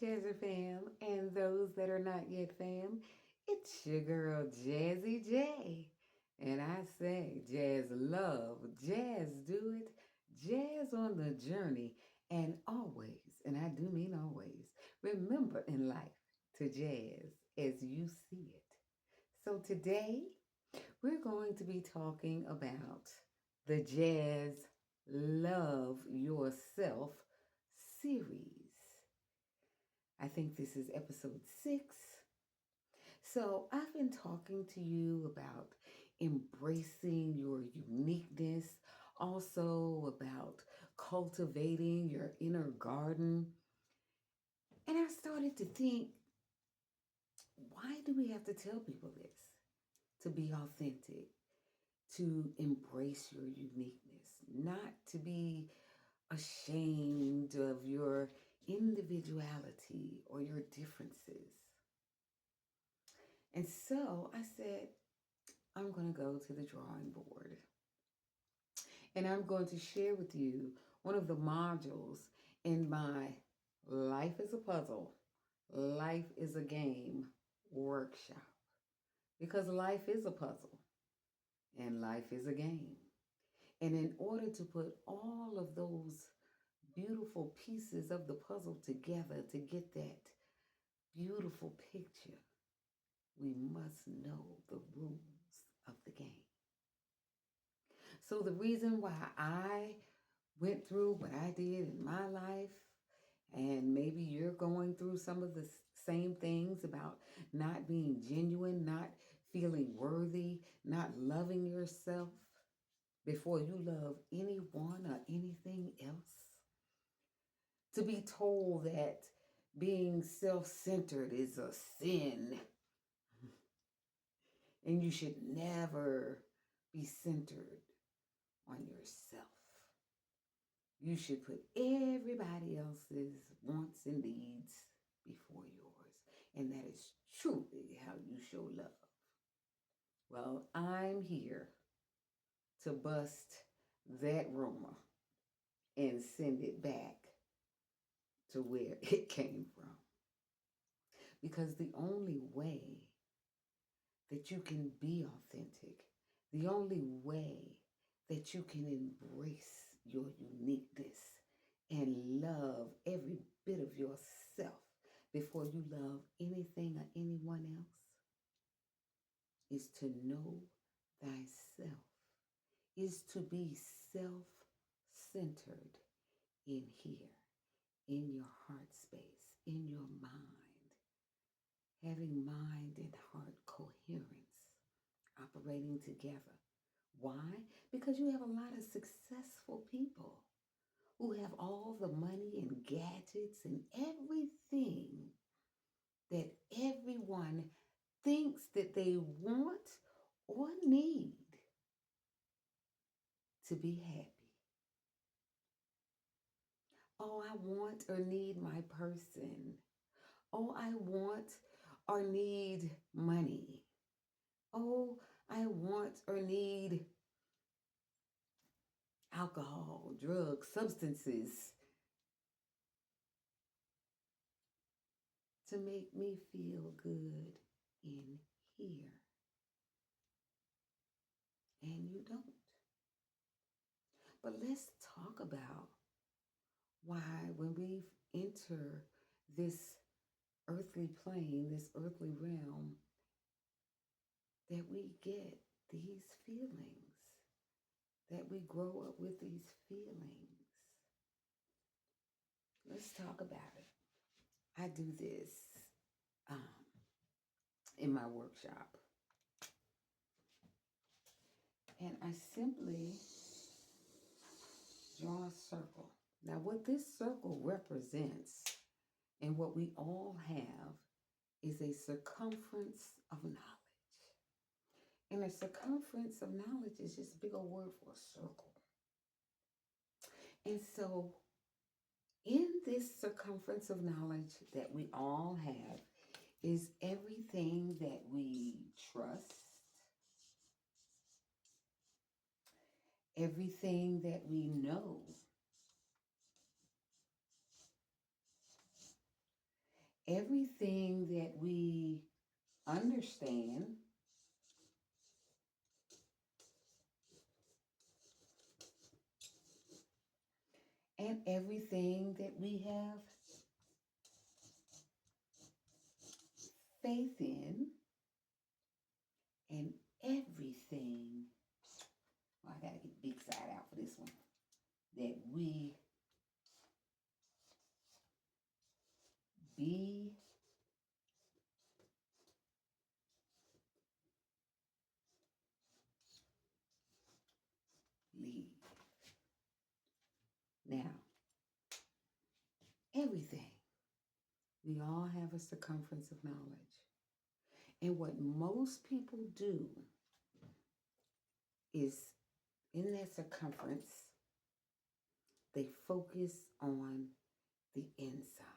Jazzy fam, and those that are not yet fam, it's your girl Jazzy J. And I say, Jazz love, Jazz do it, Jazz on the journey, and always, and I do mean always, remember in life to jazz as you see it. So today, we're going to be talking about the Jazz Love Yourself series. I think this is episode 6. So, I've been talking to you about embracing your uniqueness, also about cultivating your inner garden. And I started to think, why do we have to tell people this? To be authentic, to embrace your uniqueness, not to be ashamed of your individuality or your differences. And so I said, I'm going to go to the drawing board and I'm going to share with you one of the modules in my Life is a Puzzle, Life is a Game workshop. Because life is a puzzle and life is a game. And in order to put all of those beautiful pieces of the puzzle together to get that beautiful picture, we must know the rules of the game. So the reason why I went through what I did in my life, and maybe you're going through some of the same things about not being genuine, not feeling worthy, not loving yourself before you love anyone or anything else. To be told that being self-centered is a sin and you should never be centered on yourself. You should put everybody else's wants and needs before yours. And that is truly how you show love. Well, I'm here to bust that rumor and send it back to where it came from. Because the only way that you can be authentic, the only way that you can embrace your uniqueness and love every bit of yourself before you love anything or anyone else is to know thyself, is to be self-centered in here, in your heart space, in your mind, having mind and heart coherence, operating together. Why? Because you have a lot of successful people who have all the money and gadgets and everything that everyone thinks that they want or need to be happy. Oh, I want or need my person. Oh, I want or need money. Oh, I want or need alcohol, drugs, substances to make me feel good in here. And you don't. But let's talk about why when we enter this earthly plane, this earthly realm, that we get these feelings, that we grow up with these feelings. Let's talk about it. I do this um, in my workshop. And I simply draw a circle. Now, what this circle represents and what we all have is a circumference of knowledge. And a circumference of knowledge is just a big old word for a circle. And so, in this circumference of knowledge that we all have is everything that we trust, everything that we know, Everything that we understand and everything that we have faith in and everything, well, I gotta get the big side out for this one, that we believe. Now, everything, we all have a circumference of knowledge. And what most people do is in that circumference, they focus on the inside.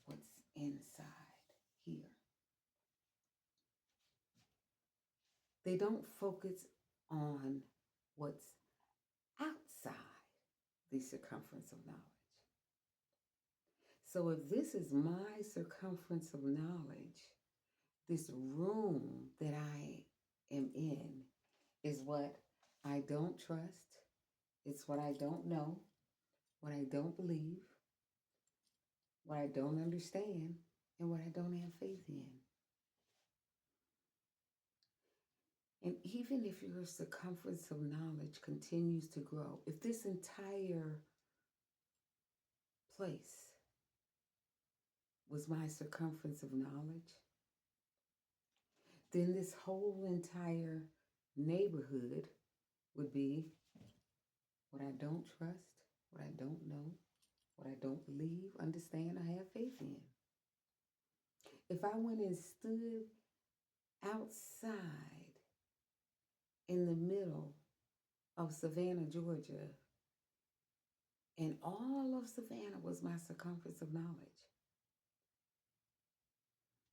What's inside here? They don't focus on what's outside the circumference of knowledge. So if this is my circumference of knowledge, this room that I am in is what I don't trust. It's what I don't know, what I don't believe, what I don't understand, and what I don't have faith in. And even if your circumference of knowledge continues to grow, if this entire place was my circumference of knowledge, then this whole entire neighborhood would be what I don't trust, what I don't know, what I don't believe, understand, or have faith in. If I went and stood outside in the middle of Savannah, Georgia, and all of Savannah was my circumference of knowledge,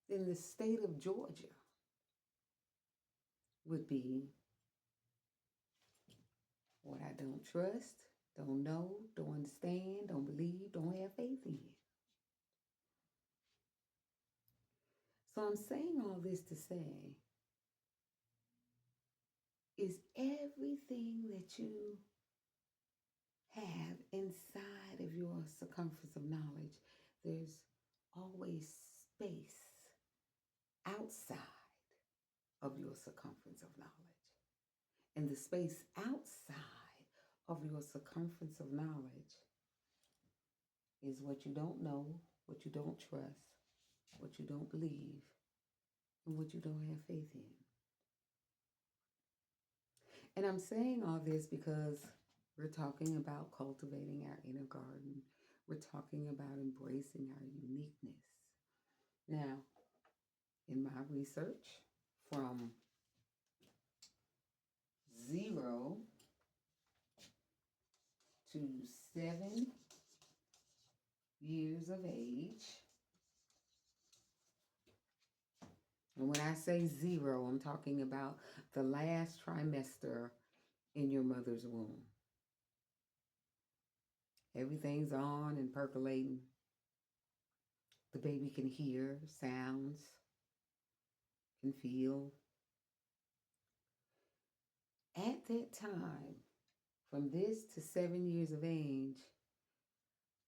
then the state of Georgia would be what I don't trust, don't know, don't understand, don't believe, don't have faith in. So I'm saying all this to say, is everything that you have inside of your circumference of knowledge, there's always space outside of your circumference of knowledge. And the space outside of your circumference of knowledge is what you don't know, what you don't trust, what you don't believe, and what you don't have faith in. And I'm saying all this because we're talking about cultivating our inner garden. We're talking about embracing our uniqueness. Now, in my research, from 0 to 7 years of age, and when I say 0, I'm talking about the last trimester in your mother's womb. Everything's on and percolating. The baby can hear sounds, can feel. At that time, from this to 7 years of age,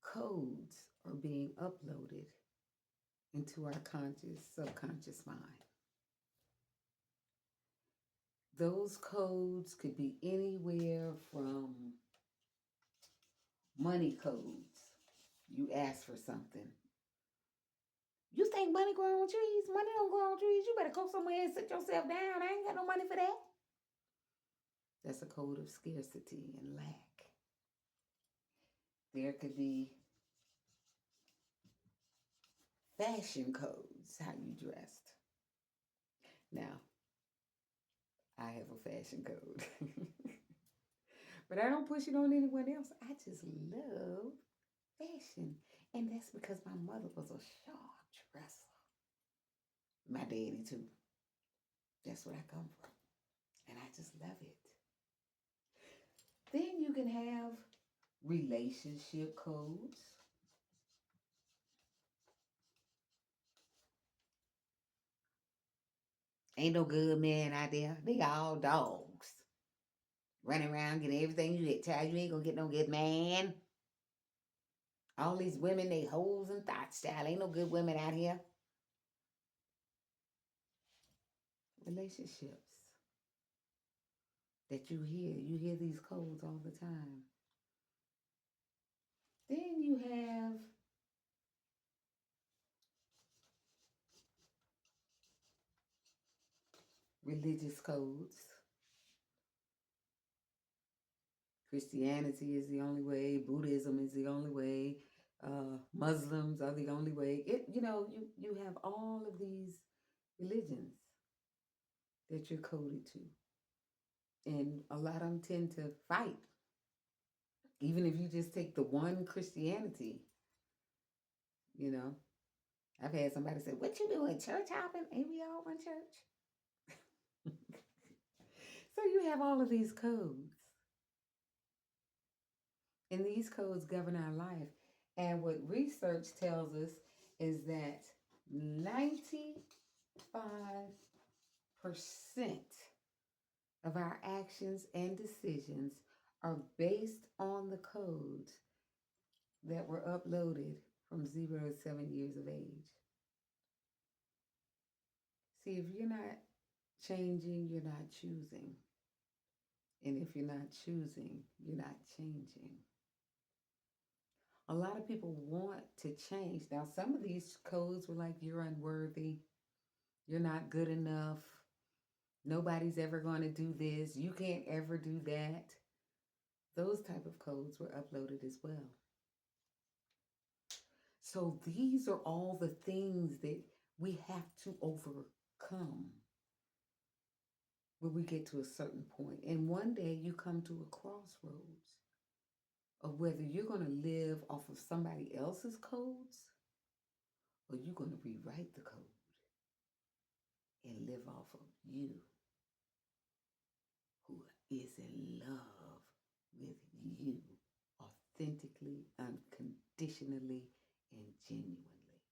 codes are being uploaded into our subconscious mind. Those codes could be anywhere from money codes. You ask for something. You think money grow on trees? Money don't grow on trees. You better go somewhere and sit yourself down. I ain't got no money for that. That's a code of scarcity and lack. There could be fashion codes, how you dressed. Now, I have a fashion code. But I don't push it on anyone else. I just love fashion. And that's because my mother was a sharp dresser. My daddy too. That's where I come from. And I just love it. Then you can have relationship codes. Ain't no good men out there. They all dogs. Running around getting everything you get. Child, you ain't gonna get no good man. All these women, they hoes and thoughts, child. Ain't no good women out here. Relationships that you hear these codes all the time. Then you have religious codes. Christianity is the only way. Buddhism is the only way. Muslims are the only way. You have all of these religions that you're coded to, and a lot of them tend to fight. Even if you just take the one Christianity, you know, I've had somebody say, "What you doing? Church hopping? Ain't we all one church?" So you have all of these codes. And these codes govern our life. And what research tells us is that 95% of our actions and decisions are based on the codes that were uploaded from 0 to 7 years of age. See, if you're not changing, you're not choosing. And if you're not choosing, you're not changing. A lot of people want to change. Now, some of these codes were like, you're unworthy, you're not good enough, nobody's ever going to do this, you can't ever do that. Those type of codes were uploaded as well. So these are all the things that we have to overcome when we get to a certain point. And one day you come to a crossroads of whether you're going to live off of somebody else's codes or you're going to rewrite the code and live off of you, who is in love with you authentically, unconditionally, and genuinely.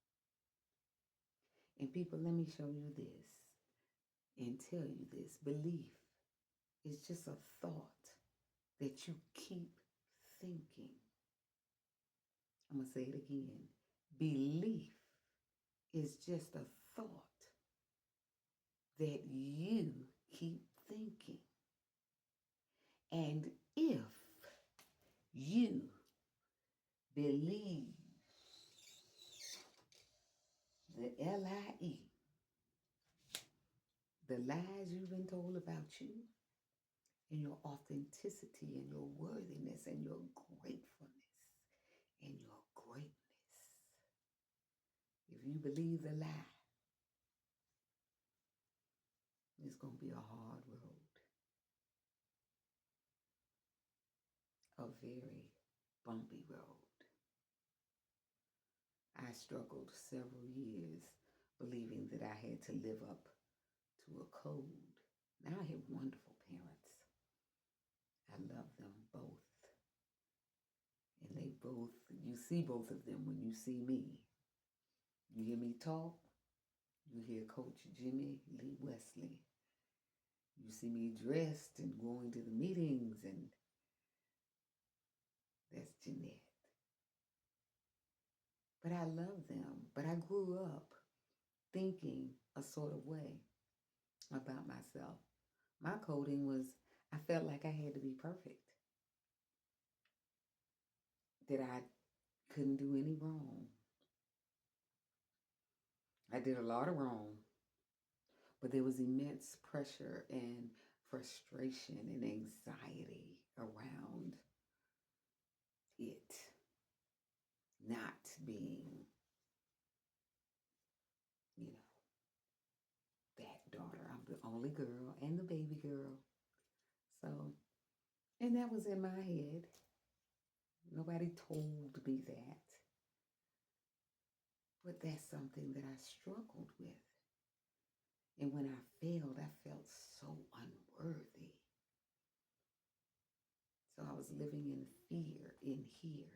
And people, let me show you this and tell you this. Belief is just a thought that you keep thinking. I'm going to say it again. Belief is just a thought that you keep thinking. And if you believe the LIE, the lies you've been told about you, and your authenticity and your worthiness and your gratefulness and your greatness, if you believe the lie, it's going to be a hard road, a very bumpy road. I struggled several years believing that I had to live up to a code. Now I have wonderful parents. I love them both. And they both, you see both of them when you see me. You hear me talk, you hear Coach Jimmy Lee Wesley. You see me dressed and going to the meetings, and that's Jeanette. But I love them. But I grew up thinking a sort of way about myself. My coding was, I felt like I had to be perfect, that I couldn't do any wrong. I did a lot of wrong, but there was immense pressure and frustration and anxiety around it not being, that daughter. I'm the only girl and the baby girl. So, and that was in my head. Nobody told me that. But that's something that I struggled with. And when I failed, I felt so unworthy. So I was living in fear in here.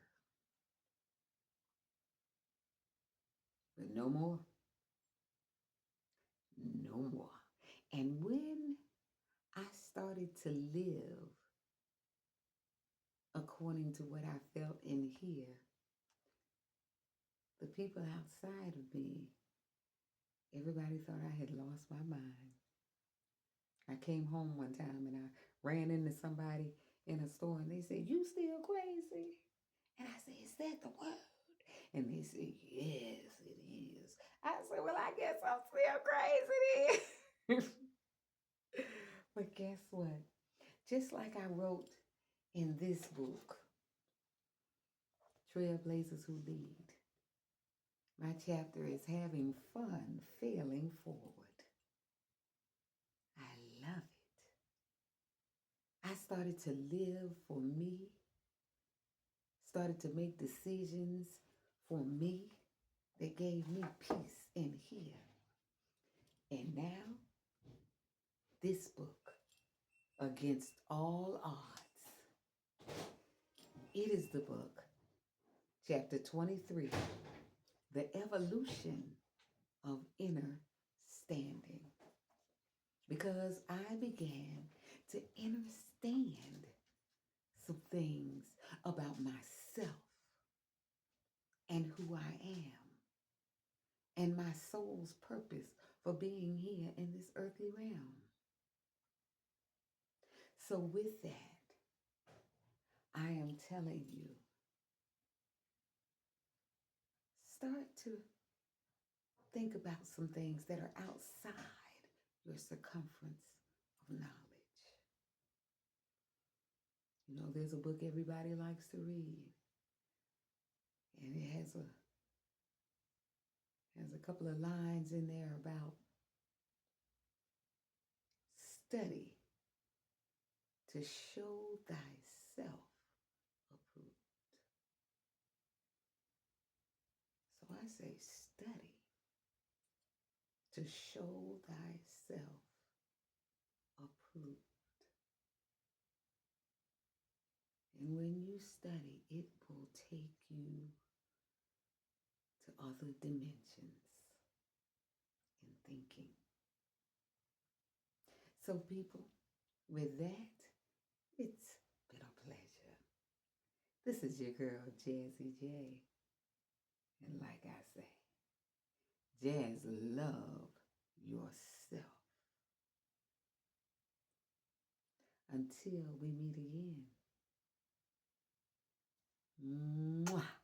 But no more. No more. And when I started to live according to what I felt in here, the people outside of me, everybody thought I had lost my mind. I came home one time and I ran into somebody in a store and they said, "You still crazy?" And I said, "Is that the word?" And they said, "Yes, it is." I said, "Well, I guess I'm still crazy then." But guess what? Just like I wrote in this book, Trailblazers Who Lead, my chapter is having fun failing forward. I love it. I started to live for me, started to make decisions for me that gave me peace in here. And now, this book, Against All Odds, it is the book, chapter 23, The Evolution of Inner Standing. Because I began to understand some things about myself and who I am and my soul's purpose for being here in this earthly realm. So with that, I am telling you, start to think about some things that are outside your circumference of knowledge. You know, there's a book everybody likes to read, and it has a couple of lines in there about study to show thyself approved. So I say study to show thyself approved. And when you study, it will take you to other dimensions in thinking. So people, with that, it's been a pleasure. This is your girl, Jazzy J. And like I say, Jazz, love yourself. Until we meet again. Mwah.